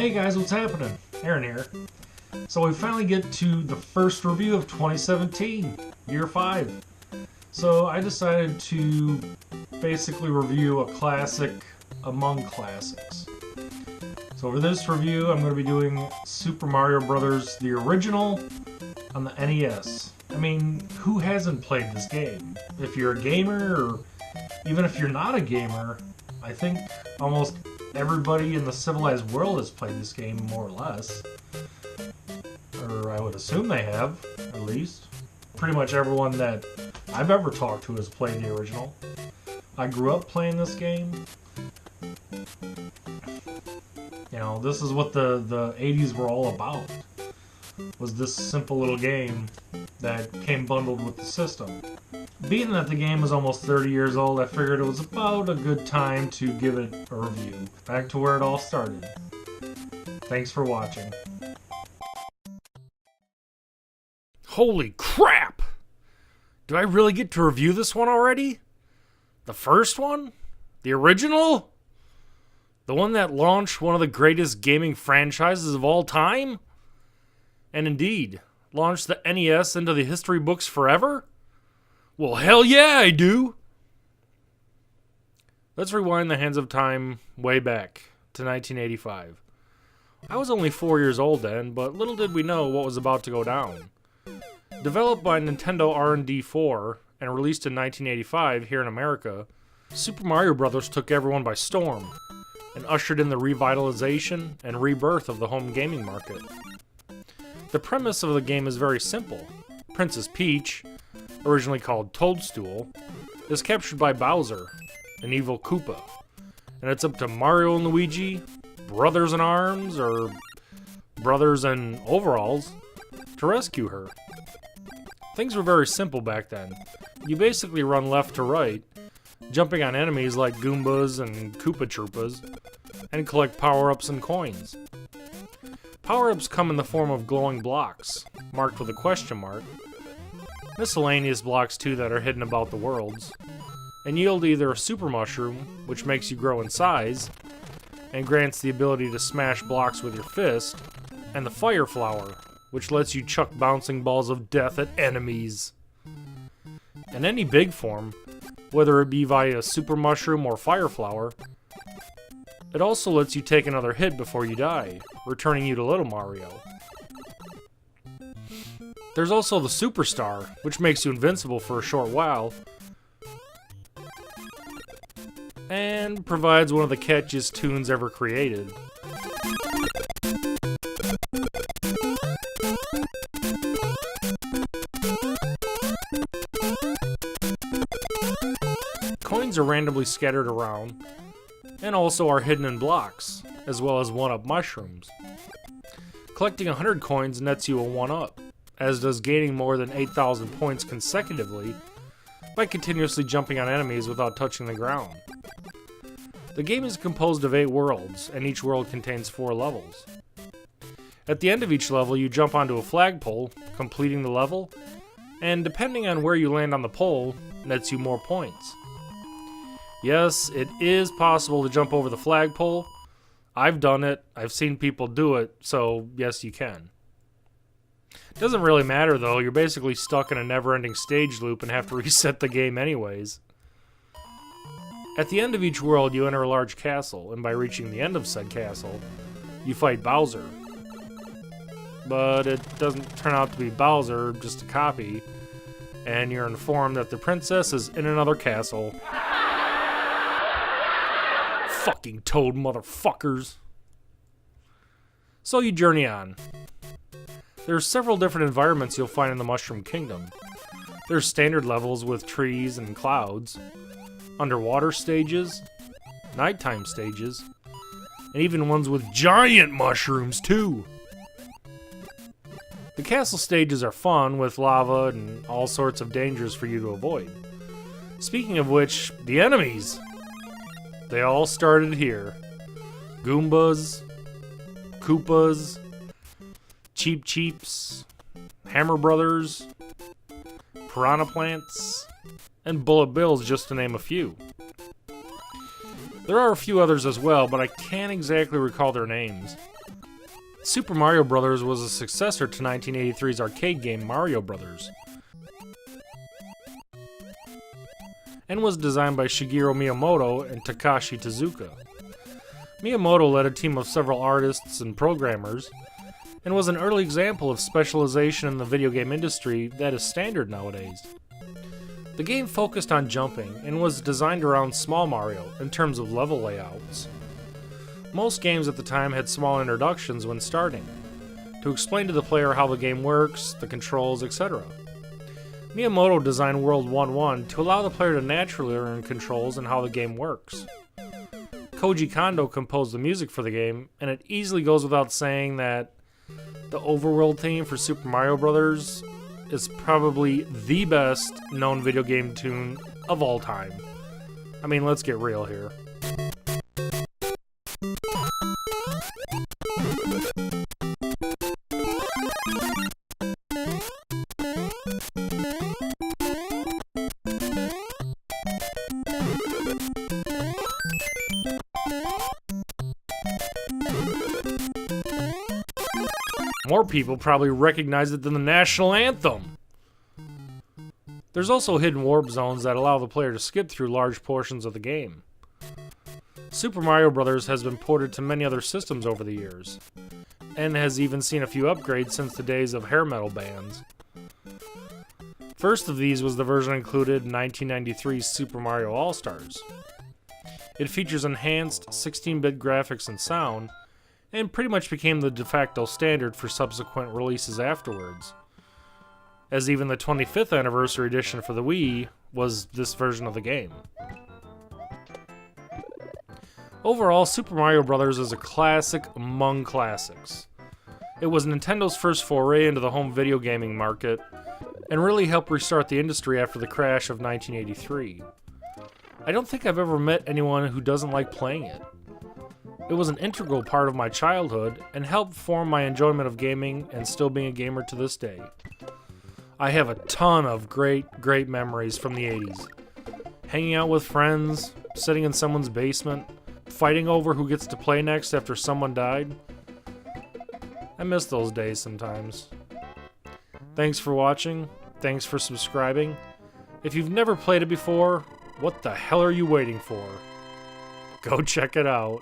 Hey guys, what's happening? Aaron here. So we finally get to the first review of 2017, year 5. So I decided to basically review a classic among classics. So for this review, I'm going to be doing Super Mario Bros. The original on the NES. I mean, who hasn't played this game? If you're a gamer, or even if you're not a gamer, I think almost everybody in the civilized world has played this game, more or less. Or I would assume they have, at least. Pretty much everyone that I've ever talked to has played the original. I grew up playing this game. You know, this is what the 80s were all about. Was this simple little game that came bundled with the system. Being that the game is almost 30 years old, I figured it was about a good time to give it a review. Back to where it all started. Thanks for watching. Holy crap! Do I really get to review this one already? The first one? The original? The one that launched one of the greatest gaming franchises of all time? And indeed, launched the NES into the history books forever? Well, hell yeah, I do! Let's rewind the hands of time way back to 1985. I was only 4 years old then, but little did we know what was about to go down. Developed by Nintendo R&D 4 and released in 1985 here in America, Super Mario Bros. Took everyone by storm and ushered in the revitalization and rebirth of the home gaming market. The premise of the game is very simple. Princess Peach, originally called Toadstool, is captured by Bowser, an evil Koopa, and it's up to Mario and Luigi, brothers in arms, or brothers in overalls, to rescue her. Things were very simple back then. You basically run left to right, jumping on enemies like Goombas and Koopa Troopas, and collect power-ups and coins. Power-ups come in the form of glowing blocks, marked with a question mark, miscellaneous blocks too that are hidden about the worlds, and yield either a super mushroom, which makes you grow in size, and grants the ability to smash blocks with your fist, and the fire flower, which lets you chuck bouncing balls of death at enemies. In any big form, whether it be via super mushroom or fire flower, it also lets you take another hit before you die, returning you to Little Mario. There's also the Superstar, which makes you invincible for a short while, and provides one of the catchiest tunes ever created. Coins are randomly scattered around, and also are hidden in blocks, as well as 1-up mushrooms. Collecting 100 coins nets you a 1-up, as does gaining more than 8,000 points consecutively by continuously jumping on enemies without touching the ground. The game is composed of 8 worlds, and each world contains 4 levels. At the end of each level, you jump onto a flagpole, completing the level, and depending on where you land on the pole, nets you more points. Yes, it is possible to jump over the flagpole. I've done it, I've seen people do it, so yes, you can. Doesn't really matter though, you're basically stuck in a never-ending stage loop and have to reset the game anyways. At the end of each world, you enter a large castle, and by reaching the end of said castle, you fight Bowser. But it doesn't turn out to be Bowser, just a copy, and you're informed that the princess is in another castle. Fucking Toad motherfuckers. So you journey on. There are several different environments you'll find in the Mushroom Kingdom. There's standard levels with trees and clouds, underwater stages, nighttime stages, and even ones with giant mushrooms too. The castle stages are fun with lava and all sorts of dangers for you to avoid. Speaking of which, the enemies! They all started here. Goombas, Koopas, Cheep Cheeps, Hammer Brothers, Piranha Plants, and Bullet Bills, just to name a few. There are a few others as well, but I can't exactly recall their names. Super Mario Bros. Was a successor to 1983's arcade game Mario Bros. And was designed by Shigeru Miyamoto and Takashi Tezuka. Miyamoto led a team of several artists and programmers, and was an early example of specialization in the video game industry that is standard nowadays. The game focused on jumping and was designed around Small Mario in terms of level layouts. Most games at the time had small introductions when starting, to explain to the player how the game works, the controls, etc. Miyamoto designed World 1-1 to allow the player to naturally learn controls and how the game works. Koji Kondo composed the music for the game, and it easily goes without saying that the overworld theme for Super Mario Bros. Is probably the best known video game tune of all time. I mean, let's get real here. More people probably recognize it than the national anthem. There's also hidden warp zones that allow the player to skip through large portions of the game. Super Mario Bros. Has been ported to many other systems over the years, and has even seen a few upgrades since the days of hair metal bands. First of these was the version included in 1993's Super Mario All-Stars. It features enhanced 16-bit graphics and sound, and pretty much became the de facto standard for subsequent releases afterwards, as even the 25th anniversary edition for the Wii was this version of the game. Overall, Super Mario Bros. Is a classic among classics. It was Nintendo's first foray into the home video gaming market, and really helped restart the industry after the crash of 1983. I don't think I've ever met anyone who doesn't like playing it. It was an integral part of my childhood and helped form my enjoyment of gaming and still being a gamer to this day. I have a ton of great memories from the 80s. Hanging out with friends, sitting in someone's basement, fighting over who gets to play next after someone died. I miss those days sometimes. Thanks for watching. Thanks for subscribing. If you've never played it before, what the hell are you waiting for? Go check it out.